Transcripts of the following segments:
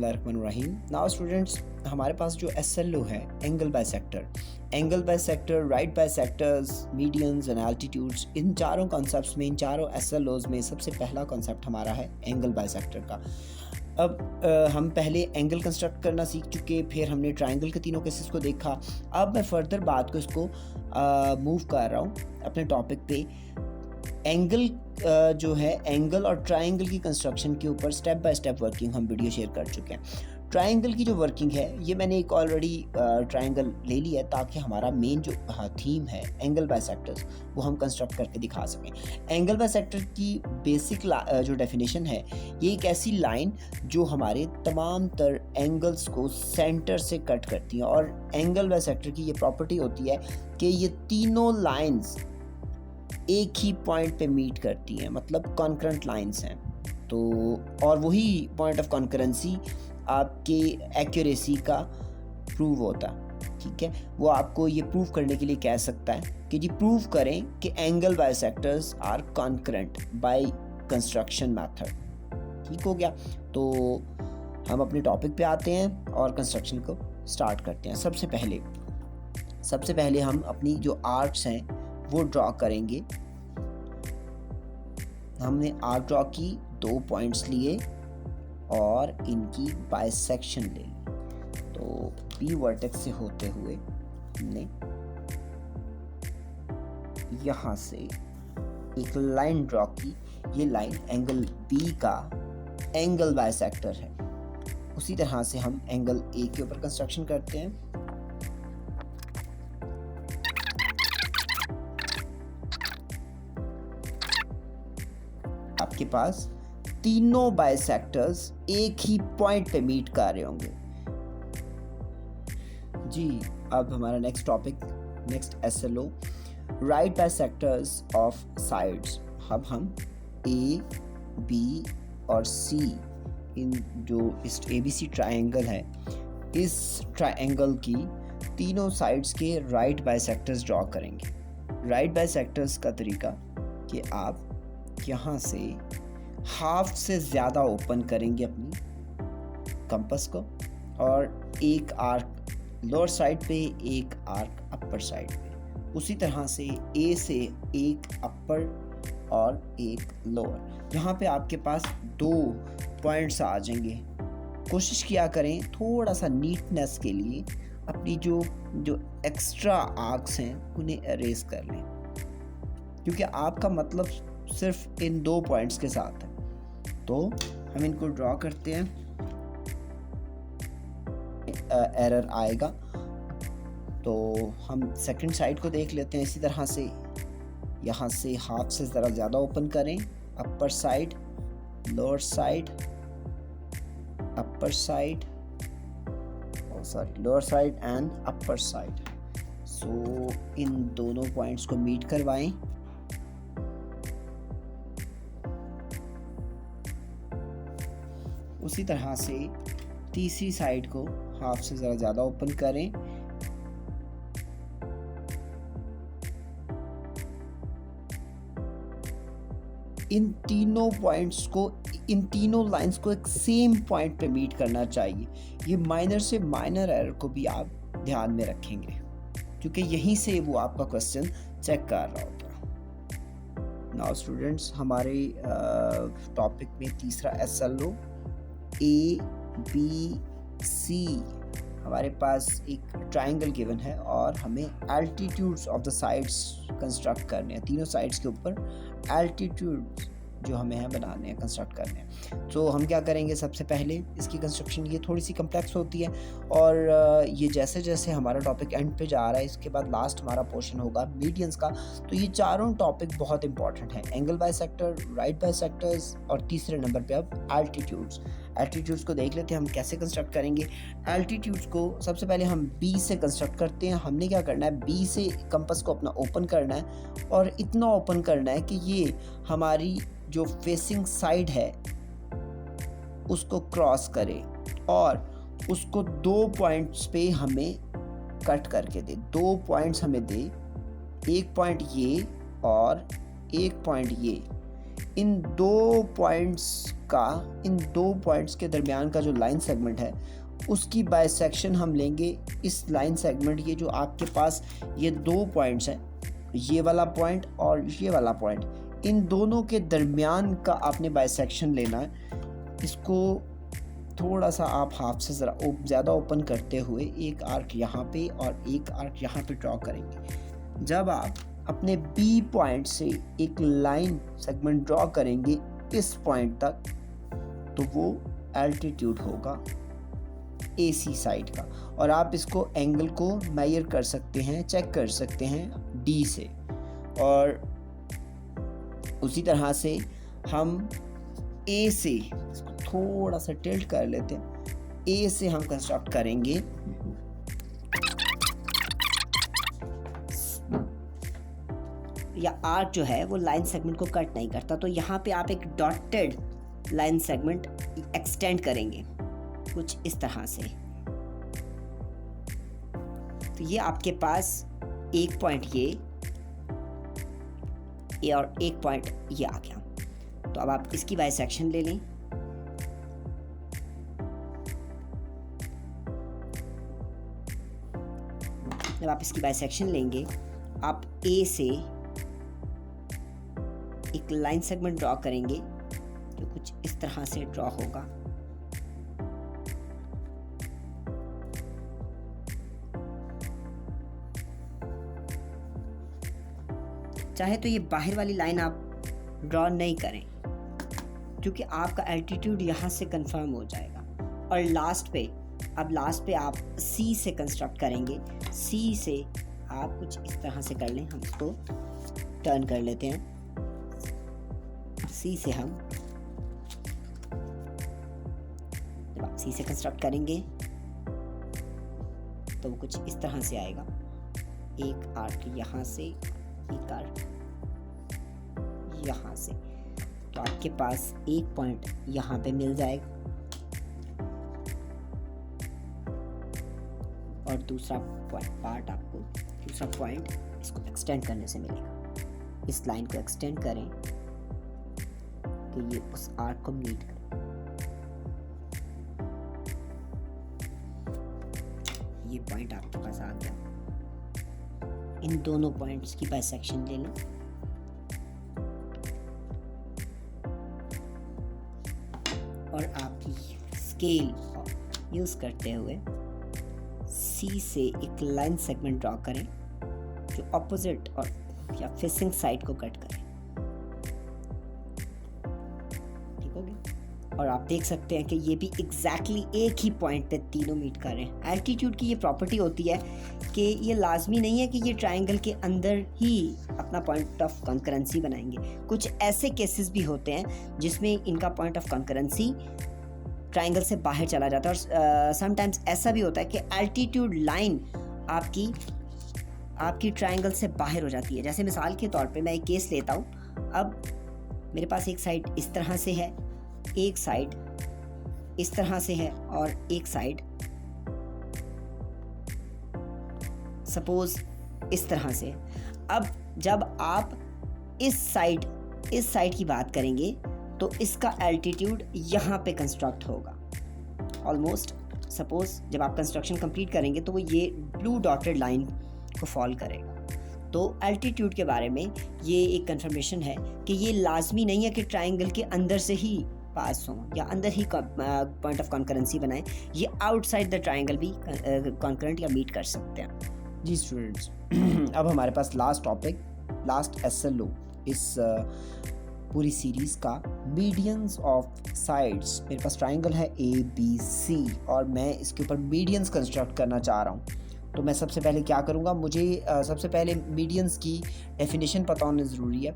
बिस्मिल्लाहिर्रहमानिर्रहीम। Now students, हमारे पास जो SLO है angle bisector, right bisectors, medians and altitudes, इन चारों कॉन्सेप्ट्स में, इन चारों SLOs में सबसे पहला कॉन्सेप्ट हमारा है एंगल बाइसेक्टर का। अब हम पहले एंगल कंस्ट्रक्ट करना सीख चुके, फिर हमने ट्रायंगल के तीनों केसेस को देखा। अब मैं फर्दर बात को इसको मूव कर रहा हूँ अपने टॉपिक पे। एंगल जो है एंगल और ट्रायंगल की कंस्ट्रक्शन के ऊपर स्टेप बाय स्टेप वर्किंग हम वीडियो शेयर कर चुके हैं। ट्रायंगल की जो वर्किंग है, ये मैंने एक ऑलरेडी ट्रायंगल ले लिया है ताकि हमारा मेन जो थीम है एंगल बाइसेक्टर्स वो हम कंस्ट्रक्ट करके दिखा सकें। एंगल बाइसेक्टर की बेसिक जो डेफिनेशन है, ये एक ऐसी लाइन जो हमारे तमाम तर एंगल्स को सेंटर से कट करती है। और एंगल बाइसेक्टर की ये प्रॉपर्टी होती है कि ये तीनों लाइंस एक ही पॉइंट पे मीट करती हैं, मतलब कॉन्करेंट लाइंस हैं। तो और वही पॉइंट ऑफ कॉन्करेंसी आपके एक्यूरेसी का प्रूव होता है, ठीक है। वो आपको ये प्रूव करने के लिए कह सकता है कि जी प्रूव करें कि angle bisectors are concurrent by construction method. ठीक हो गया। तो हम अपने टॉपिक पे आते हैं और कंस्ट्रक्शन को स्टार्ट करते हैं। सबसे पहले हम अपनी जो आर्क्स हैं वो ड्रॉ करेंगे। हमने आर्क ड्रॉ की, 2 पॉइंट्स लिए और इनकी बाइसेक्शन ले ली। तो P वर्टेक्स से होते हुए हमने यहाँ से एक लाइन ड्रॉ की। ये लाइन एंगल B का एंगल बाइसेक्टर है। उसी तरह से हम एंगल A के ऊपर कंस्ट्रक्शन करते हैं। आपके पास तीनों बाइसेक्टर्स एक ही पॉइंट पे मीट कर रहे होंगे जी। अब हमारा next SLO, right bisectors of sides. अब हम A, B और C, इन जो इस ABC ट्रायंगल है, इस ट्रायंगल की तीनों साइड्स के राइट बाइसेक्टर्स ड्रॉ करेंगे। राइट बाइसेक्टर्स का तरीका कि आप यहाँ से हाफ से ज़्यादा ओपन करेंगे अपनी कंपास को, और एक आर्क लोअर साइड पे, एक आर्क अपर साइड पे। उसी तरह से A से एक अपर और एक लोअर। यहाँ पे आपके पास 2 पॉइंट्स आ जाएंगे। कोशिश किया करें थोड़ा सा नीटनेस के लिए अपनी जो एक्स्ट्रा आर्क्स हैं उन्हें अरेज कर लें, क्योंकि आपका मतलब सिर्फ इन 2 पॉइंट्स के साथ है। तो हम इनको ड्रॉ करते हैं। एरर आएगा तो हम सेकंड साइड को देख लेते हैं। इसी तरह से यहाँ से हाफ से ज़रा ज़्यादा ओपन करें। Upper side, lower side, upper side, lower side and upper side. So इन दोनों पॉइंट्स को मीट करवाएं। उसी तरह से तीसरी साइड को हाफ से ज़रा ज़्यादा ओपन करें। इन तीनों पॉइंट्स को, इन तीनों लाइंस को एक सेम पॉइंट पे मीट करना चाहिए। ये माइनर से माइनर एरर को भी आप ध्यान में रखेंगे, क्योंकि यहीं से वो आपका क्वेश्चन चेक कर रहा होता है। नाउ स्टूडेंट्स, हमारे टॉपिक में तीसरा SLO A, B, C, हमारे पास एक ट्रायंगल गिवन है और हमें altitudes of the sides construct करने हैं। तीनों साइड्स के ऊपर एल्टीट्यूड्स जो हमें हैं बनाने हैं, कंस्ट्रक्ट करने हैं। तो हम क्या करेंगे, सबसे पहले इसकी कंस्ट्रक्शन ये थोड़ी सी कम्प्लेक्स होती है, और ये जैसे जैसे हमारा टॉपिक एंड पे जा रहा है, इसके बाद लास्ट हमारा पोर्शन होगा मीडियंस का। तो ये चारों टॉपिक बहुत इंपॉर्टेंट हैं, एंगल बाइसेक्टर, राइट बाइसेक्टर्स, और तीसरे नंबर पे अब एल्टीट्यूड्स को देख लेते हैं हम कैसे कंस्ट्रक्ट करेंगे। एल्टीट्यूड्स को सबसे पहले हम B से कंस्ट्रक्ट करते हैं। हमने क्या करना है, B से कंपास को अपना ओपन करना है, और इतना ओपन करना है कि ये हमारी जो फेसिंग साइड है उसको क्रॉस करे, और उसको 2 पॉइंट्स पे हमें कट करके दे। 2 पॉइंट्स हमें दे, एक पॉइंट ये और एक पॉइंट ये। इन दो पॉइंट्स के दरमियान का जो लाइन सेगमेंट है उसकी बाइसेक्शन हम लेंगे। इस लाइन सेगमेंट, ये जो आपके पास ये दो पॉइंट्स हैं, ये वाला पॉइंट और ये वाला पॉइंट, इन दोनों के दरमियान का आपने बाइसेक्शन लेना है। इसको थोड़ा सा आप हाफ से ज़्यादा ओपन करते हुए एक आर्क यहाँ पे और एक आर्क यहाँ पे ड्रॉ करेंगे। जब आप अपने बी पॉइंट से एक लाइन सेगमेंट ड्रॉ करेंगे इस पॉइंट तक, तो वो एल्टीट्यूड होगा AC साइड का, और आप इसको एंगल को मेजर कर सकते हैं, चेक कर सकते हैं D से। और उसी तरह से हम A से, इसको थोड़ा सा टिल्ट कर लेते हैं, A से हम कंस्ट्रक्ट करेंगे या आर्क जो है वो लाइन सेगमेंट को कट नहीं करता, तो यहाँ पे आप एक डॉटेड लाइन सेगमेंट एक्सटेंड करेंगे कुछ इस तरह से। तो ये आपके पास एक पॉइंट ये और एक पॉइंट ये आ गया। तो अब आप इसकी बाइसेक्शन ले लें। जब आप इसकी बाइसेक्शन लेंगे, आप A से एक लाइन सेगमेंट ड्रॉ करेंगे जो कुछ इस तरह से ड्रॉ होगा। चाहे तो ये बाहर वाली लाइन आप ड्रॉ नहीं करें क्योंकि आपका एल्टीट्यूड यहाँ से कंफर्म हो जाएगा। और लास्ट पे आप C से कंस्ट्रक्ट करेंगे। C से आप कुछ इस तरह से कर लें, हम इसको टर्न कर लेते हैं। C से हम जब आप C से कंस्ट्रक्ट करेंगे तो वो कुछ इस तरह से आएगा। एक आर्क यहाँ से, एक आर्क यहाँ से, तो आपके पास एक पॉइंट यहाँ पे मिल जाएगा और दूसरा पॉइंट इसको एक्सटेंड करने से मिलेगा। इस लाइन को एक्सटेंड करें कि ये उस आर्क को मीट करे। ये पॉइंट आपके पास आ गया। इन दोनों पॉइंट्स की बाइसेक्शन ले लें। और आपकी स्केल यूज़ करते हुए C से एक लाइन सेगमेंट ड्रॉ करें जो ऑपोजिट और या फेसिंग साइड को कट करें। ठीक हो गया। और आप देख सकते हैं कि ये भी एग्जैक्टली एक ही पॉइंट पे तीनों मीट कर रहे हैं। एल्टीट्यूड की ये प्रॉपर्टी होती है कि ये लाजमी नहीं है कि ये ट्रायंगल के अंदर ही अपना पॉइंट ऑफ कॉन्करेंसी बनाएंगे। कुछ ऐसे केसेस भी होते हैं जिसमें इनका पॉइंट ऑफ कॉन्करेंसी ट्रायंगल से बाहर चला जाता है। और समटाइम्स ऐसा भी होता है कि एल्टीट्यूड लाइन आपकी ट्रायंगल से बाहर हो जाती है। जैसे मिसाल के तौर पे मैं एक केस लेता हूँ। अब मेरे पास एक साइड इस तरह से है, एक साइड इस तरह से है और एक साइड सपोज इस तरह से। अब जब आप इस साइड की बात करेंगे तो इसका एल्टीट्यूड यहाँ पे कंस्ट्रक्ट होगा ऑलमोस्ट। सपोज जब आप कंस्ट्रक्शन कंप्लीट करेंगे तो वो ये ब्लू डॉटेड लाइन को फॉल करेगा। तो एल्टीट्यूड के बारे में ये एक कंफर्मेशन है कि ये लाजमी नहीं है कि ट्रायंगल के अंदर से ही पास हों या अंदर ही पॉइंट ऑफ कॉन्करेंसी बनाएं। ये आउटसाइड द ट्रायंगल भी कॉन्करेंट या मीट कर सकते हैं। जी स्टूडेंट्स, अब हमारे पास लास्ट SLO इस पूरी सीरीज़ का मीडियंस ऑफ साइड्स। मेरे पास ट्रायंगल है ABC और मैं इसके ऊपर मीडियंस कंस्ट्रक्ट करना चाह रहा हूँ। तो मैं सबसे पहले क्या करूँगा, मुझे सबसे पहले मीडियंस की डेफिनेशन पता होना ज़रूरी है।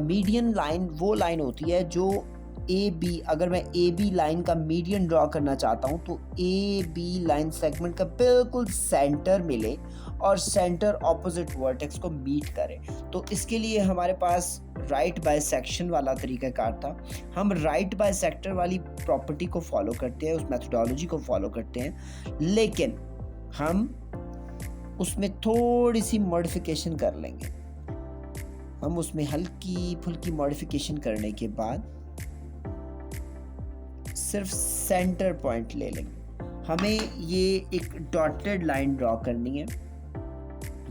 मीडियन लाइन वो लाइन होती है जो AB, अगर मैं AB लाइन का मीडियन ड्रॉ करना चाहता हूँ तो AB लाइन सेगमेंट का बिल्कुल सेंटर मिले और सेंटर ऑपोजिट वर्टेक्स को मीट करे। तो इसके लिए हमारे पास राइट बाइसेक्शन वाला तरीक़ाकार था। हम राइट बाइसेक्टर वाली प्रॉपर्टी को फॉलो करते हैं, उस मेथोडोलॉजी को फॉलो करते हैं, लेकिन हम उसमें थोड़ी सी मॉडिफिकेशन कर लेंगे। हम उसमें हल्की फुल्की मॉडिफिकेशन करने के बाद सिर्फ सेंटर पॉइंट ले लेंगे। हमें ये एक डॉटेड लाइन ड्रॉ करनी है।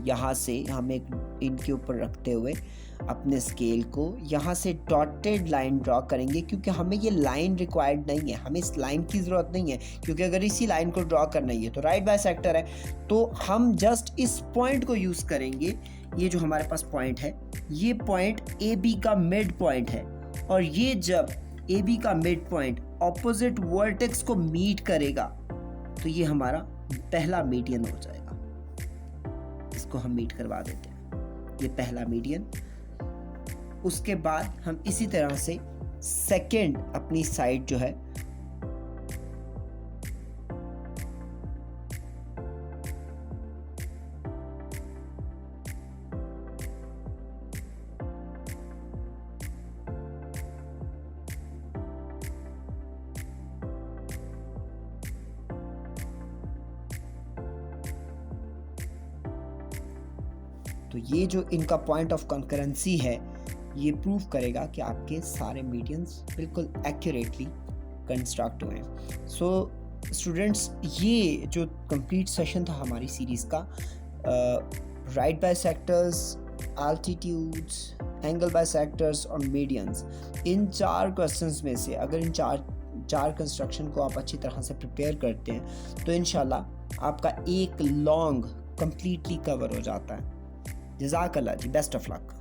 यहाँ से हम एक इनके ऊपर रखते हुए अपने स्केल को यहाँ से डॉटेड लाइन ड्रॉ करेंगे, क्योंकि हमें ये लाइन रिक्वायर्ड नहीं है, हमें इस लाइन की ज़रूरत नहीं है, क्योंकि अगर इसी लाइन को ड्रॉ करना ही है तो राइट बाइसेक्टर है, तो हम जस्ट इस पॉइंट को यूज़ करेंगे। ये जो हमारे पास पॉइंट है, ये पॉइंट ए बी का मिड पॉइंट है, और ये जब ए बी का मिड पॉइंट ऑपोजिट वर्टेक्स को मीट करेगा तो ये हमारा पहला मीडियन हो जाएगा। इसको हम मीट करवा देते हैं, ये पहला मीडियन। उसके बाद हम इसी तरह से सेकंड अपनी साइड जो है तो ये जो इनका पॉइंट ऑफ कॉन्करेंसी है ये प्रूव करेगा कि आपके सारे मीडियंस बिल्कुल एक्यूरेटली कंस्ट्रक्ट हुए हैं। सो स्टूडेंट्स, ये जो कंप्लीट सेशन था हमारी सीरीज़ का, right bisectors, altitudes, angle bisectors और मीडियंस, इन 4 क्वेश्चंस में से अगर इन चार कंस्ट्रक्शन को आप अच्छी तरह से प्रिपेयर करते हैं तो इंशाल्लाह आपका एक लॉन्ग कंप्लीटली कवर हो जाता है। जज़ाकल्लाह जी, बेस्ट ऑफ लक।